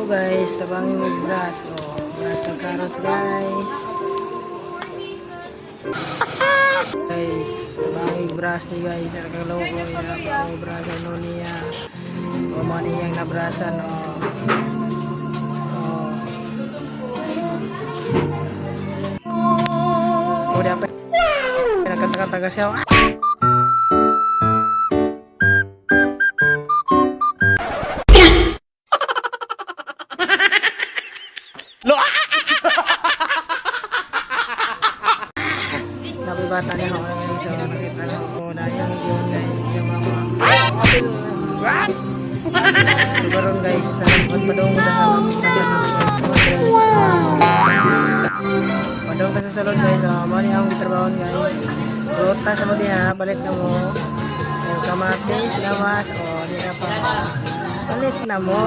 Guys, tabangin mo brush. Brush ng carrots guys. Guys, tabangin brush ni guys. Nakaloko ya. Brush ano niya. Maniyang nabrasan dapat pinagkanta-kanta siya. Nabi bata niya ako siya nakita na ako na yung yun guys yung mga baron guys na padong padong sa salon guys mali ang trabaho guys rota sa mo diha balik na mo kamatis lawas di na pa balik na mo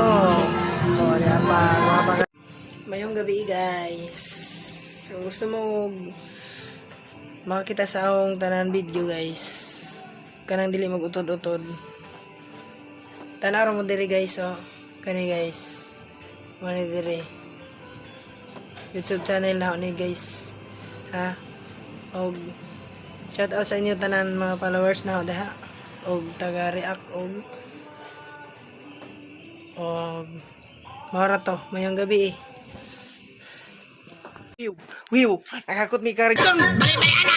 di na pa mayong gabi guys so gusto mo makita sa akong tanan video guys kanang dili mag-utod-utod tanaw mo diri guys kani guys mani diri YouTube channel na ni guys ha og shout out sa inyo tanan mga followers na daha og taga react og mara to mayong gabi Wiw, nakakot mi karag. Bali-bali ana.